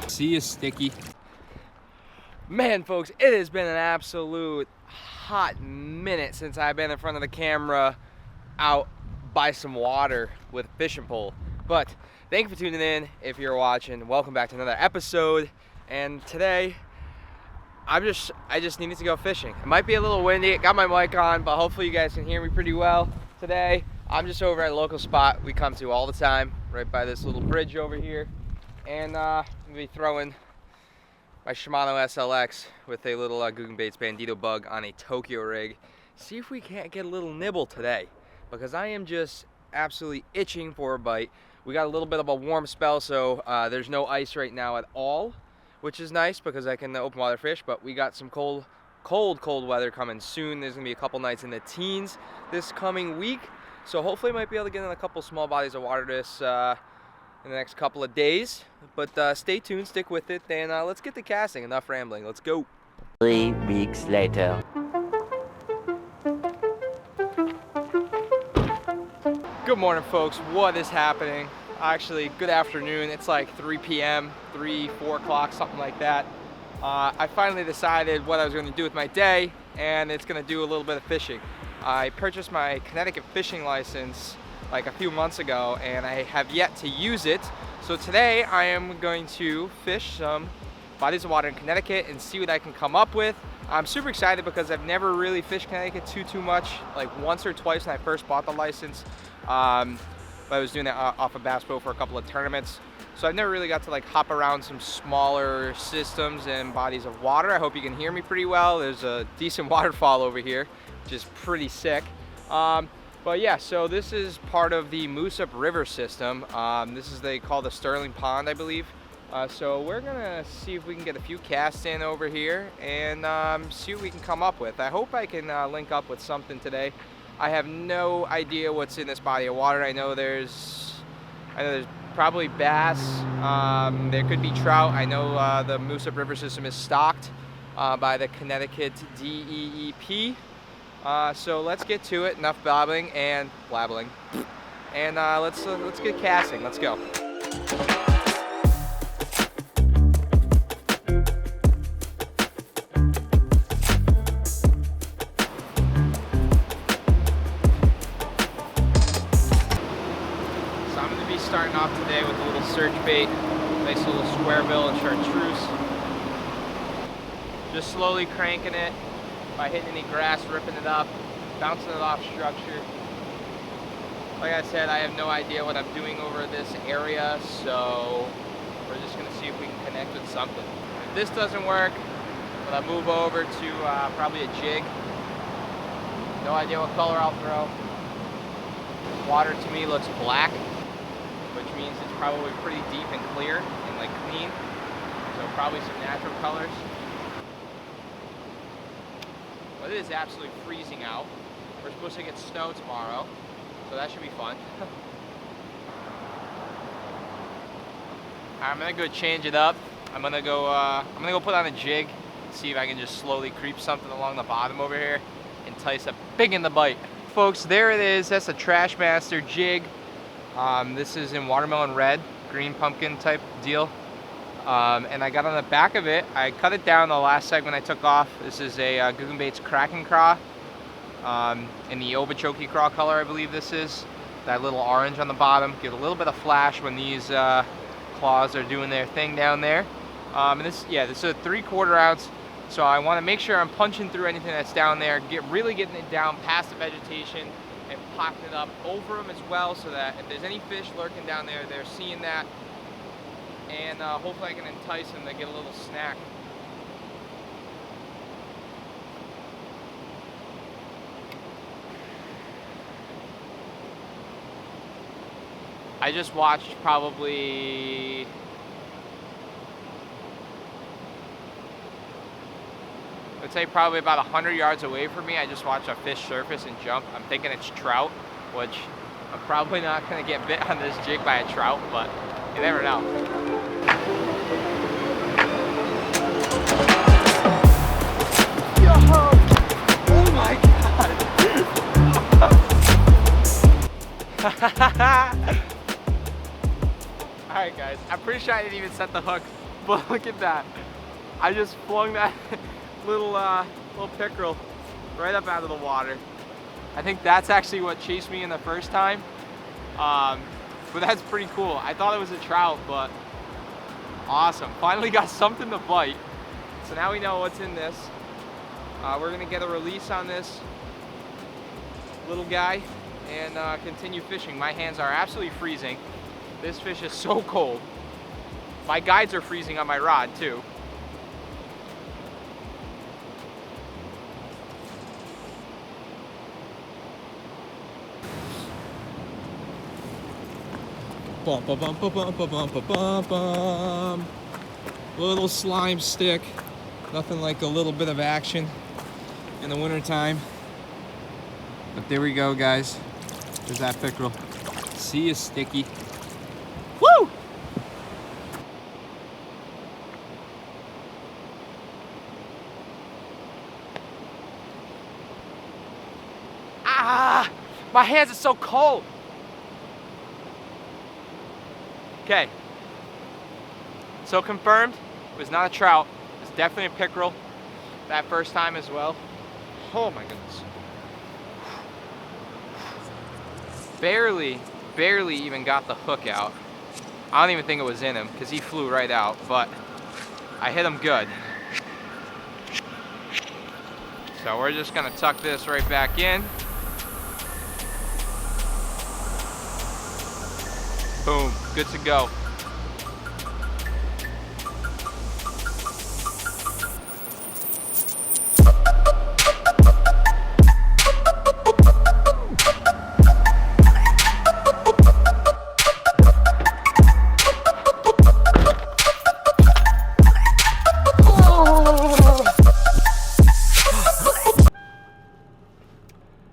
See you, Sticky. Man, folks, it has been an absolute hot minute since I've been in front of the camera out by some water with a fishing pole. But thank you for tuning in. If you're watching, welcome back to another episode. And today, I just needed to go fishing. It might be a little windy. Got my mic on, but hopefully you guys can hear me pretty well. Today, I'm just over at a local spot we come to all the time, right by this little bridge over here. And I'm gonna be throwing my Shimano SLX with a little Guggen Baits Bandito bug on a Tokyo rig. See if we can't get a little nibble today, because I am just absolutely itching for a bite. We got a little bit of a warm spell, so there's no ice right now at all, which is nice because I can open water fish, but we got some cold weather coming soon. There's gonna be a couple nights in the teens this coming week, so hopefully might be able to get in a couple small bodies of water this in the next couple of days. But stay tuned, stick with it, and let's get to casting. Enough rambling, let's go. 3 weeks later. Good morning, folks. What is happening? Actually, good afternoon. It's like 3 p.m., 4 o'clock, something like that. I finally decided what I was going to do with my day, and it's going to do a little bit of fishing. I purchased my Connecticut fishing license like a few months ago, and I have yet to use it. So today I am going to fish some bodies of water in Connecticut and see what I can come up with. I'm super excited because I've never really fished Connecticut too much, like once or twice when I first bought the license. But I was doing it off a bass boat for a couple of tournaments. So I've never really got to like hop around some smaller systems and bodies of water. I hope you can hear me pretty well. There's a decent waterfall over here, which is pretty sick. But yeah, so this is part of the Moose Up River system. This is they call the Sterling Pond, I believe. So we're gonna see if we can get a few casts in over here and see what we can come up with. I hope I can link up with something today. I have no idea what's in this body of water. I know there's probably bass. There could be trout. I know the Moose Up River system is stocked by the Connecticut DEEP. So let's get to it. Enough blabbling, and let's get casting. Let's go. So I'm going to be starting off today with a little search bait, nice little square bill and chartreuse. Just slowly cranking it. By hitting any grass, ripping it up, bouncing it off structure. Like I said, I have no idea what I'm doing over this area, so we're just gonna see if we can connect with something. If this doesn't work, then I'll move over to probably a jig. No idea what color I'll throw. Water to me looks black, which means it's probably pretty deep and clear and like clean. So probably some natural colors. It is absolutely freezing out. We're supposed to get snow tomorrow, so that should be fun. I'm gonna go change it up. I'm gonna go put on a jig, see if I can just slowly creep something along the bottom over here, entice a pig in the bite. Folks, there it is. That's a Trashmaster jig. This is in watermelon red, green pumpkin type deal. And I got on the back of it. I cut it down the last segment I took off. This is a Guggen Baits Kraken Craw in the Okeechobee Craw color, I believe this is. That little orange on the bottom. Give a little bit of flash when these claws are doing their thing down there. And this is a 3/4 ounce. So I want to make sure I'm punching through anything that's down there, really getting it down past the vegetation and popping it up over them as well, so that if there's any fish lurking down there, they're seeing that. And hopefully I can entice them to get a little snack. I just watched probably I'd say probably about 100 yards away from me. I just watched a fish surface and jump. I'm thinking it's trout, which I'm probably not going to get bit on this jig by a trout, but you never know. Oh my god! Alright guys, I'm pretty sure I didn't even set the hook, but look at that. I just flung that little pickerel right up out of the water. I think that's actually what chased me in the first time. But that's pretty cool. I thought it was a trout, but awesome. Finally got something to bite. So now we know what's in this. We're gonna get a release on this little guy and continue fishing. My hands are absolutely freezing. This fish is so cold. My guides are freezing on my rod too. Bum, bum, bum, bum, bum, bum, bum, bum, bum. Little slime stick. Nothing like a little bit of action in the wintertime. But there we go, guys. There's that pickerel. See you, sticky. Woo! Ah! My hands are so cold. Okay. So confirmed, it was not a trout. It's definitely a pickerel. That first time as well. Oh my goodness. Barely even got the hook out. I don't even think it was in him because he flew right out, but I hit him good. So we're just gonna tuck this right back in. Boom, good to go.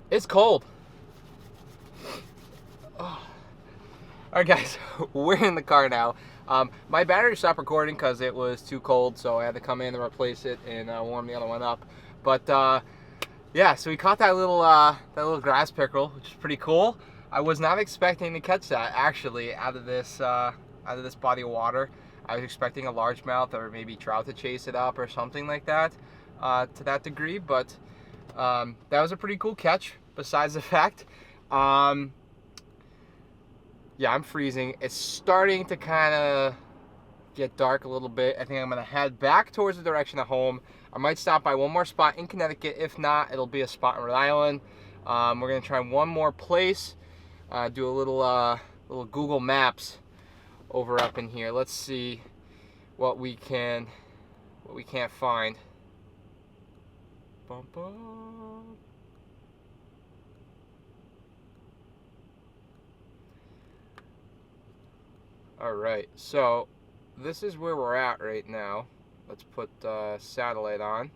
It's cold. Alright guys, we're in the car now. My battery stopped recording because it was too cold, so I had to come in and replace it and warm the other one up. But yeah, so we caught that little grass pickerel, which is pretty cool. I was not expecting to catch that actually out of this body of water. I was expecting a largemouth or maybe trout to chase it up or something like that to that degree, but that was a pretty cool catch. Besides the fact, yeah, I'm freezing. It's starting to kind of get dark a little bit. I think I'm gonna head back towards the direction of home. I might stop by one more spot in Connecticut. If not, it'll be a spot in Rhode Island. We're gonna try one more place. Do a little Google Maps over up in here. Let's see what we can't find. Bum, bum. Alright, so this is where we're at right now. Let's put satellite on.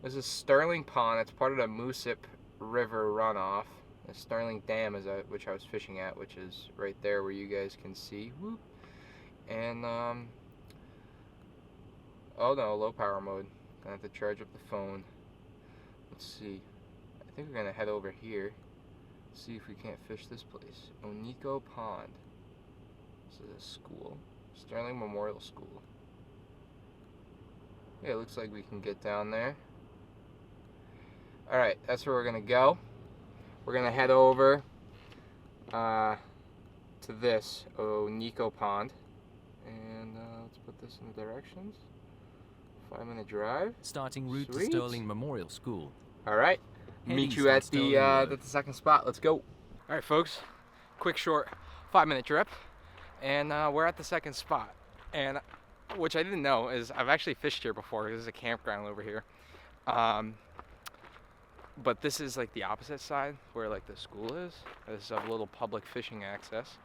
This is Sterling Pond. It's part of the Moosip River runoff. The Sterling Dam is which I was fishing at, which is right there where you guys can see. Whoop. And oh no, low power mode. Gonna have to charge up the phone. Let's see. I think we're gonna head over here. See if we can't fish this place. Onico Pond. This is a school. Sterling Memorial School. Yeah, it looks like we can get down there. Alright, that's where we're gonna go. We're gonna head over to this Onico Pond. And let's put this in the directions. 5-minute drive. Starting route Sweet. to Sterling Memorial School. Alright. Meet you at the second spot. Let's go. Alright folks, quick short 5-minute trip. And we're at the second spot. And which I didn't know is I've actually fished here before. This is a campground over here. But this is like the opposite side where like the school is. This is a little public fishing access.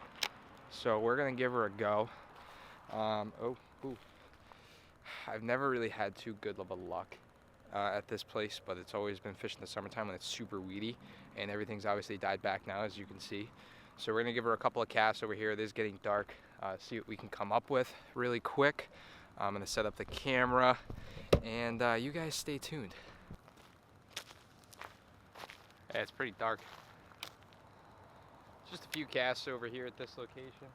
So we're gonna give her a go. I've never really had too good of a luck at this place, but it's always been fished in the summertime when it's super weedy, and everything's obviously died back now, as you can see. So we're gonna give her a couple of casts over here. It is getting dark. See what we can come up with really quick. I'm gonna set up the camera, and you guys stay tuned. Yeah, it's pretty dark. Just a few casts over here at this location.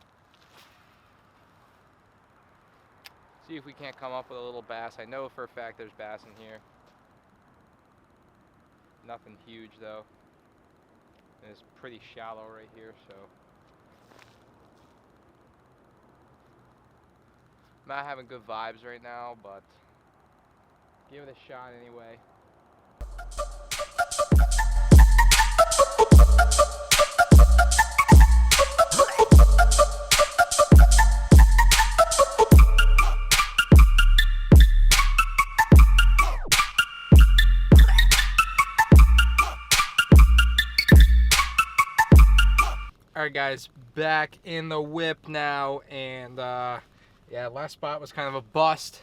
See if we can't come up with a little bass. I know for a fact there's bass in here. Nothing huge though. And it's pretty shallow right here, so. I'm not having good vibes right now, but give it a shot anyway. Alright guys, back in the whip now, and yeah, last spot was kind of a bust.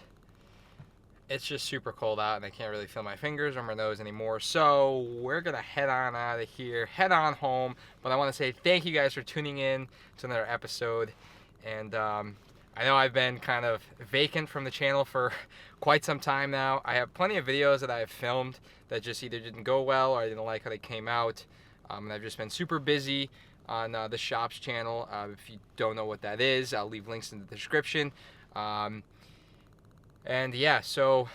It's just super cold out and I can't really feel my fingers or my nose anymore, so we're gonna head on out of here, head on home. But I want to say thank you guys for tuning in to another episode, and I know I've been kind of vacant from the channel for quite some time now. I have plenty of videos that I have filmed that just either didn't go well or I didn't like how they came out, and I've just been super busy on the shop's channel. If you don't know what that is, I'll leave links in the description. And yeah, so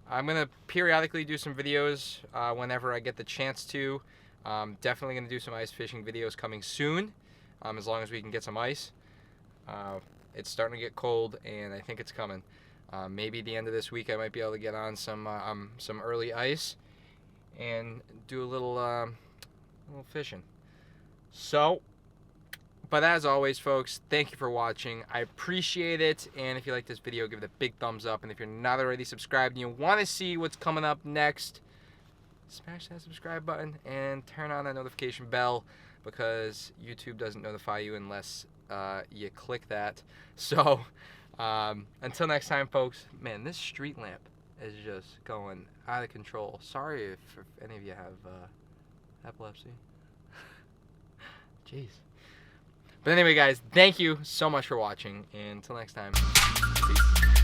I'm gonna periodically do some videos whenever I get the chance to. Definitely gonna do some ice fishing videos coming soon, as long as we can get some ice. It's starting to get cold and I think it's coming. Maybe at the end of this week I might be able to get on some early ice and do a little fishing. So, but as always folks, thank you for watching. I appreciate it, and if you like this video, give it a big thumbs up, and if you're not already subscribed and you want to see what's coming up next, smash that subscribe button and turn on that notification bell, because YouTube doesn't notify you unless you click that. So until next time folks, man, this street lamp is just going out of control. Sorry if any of you have epilepsy. Jeez. But anyway guys, thank you so much for watching, and until next time, peace.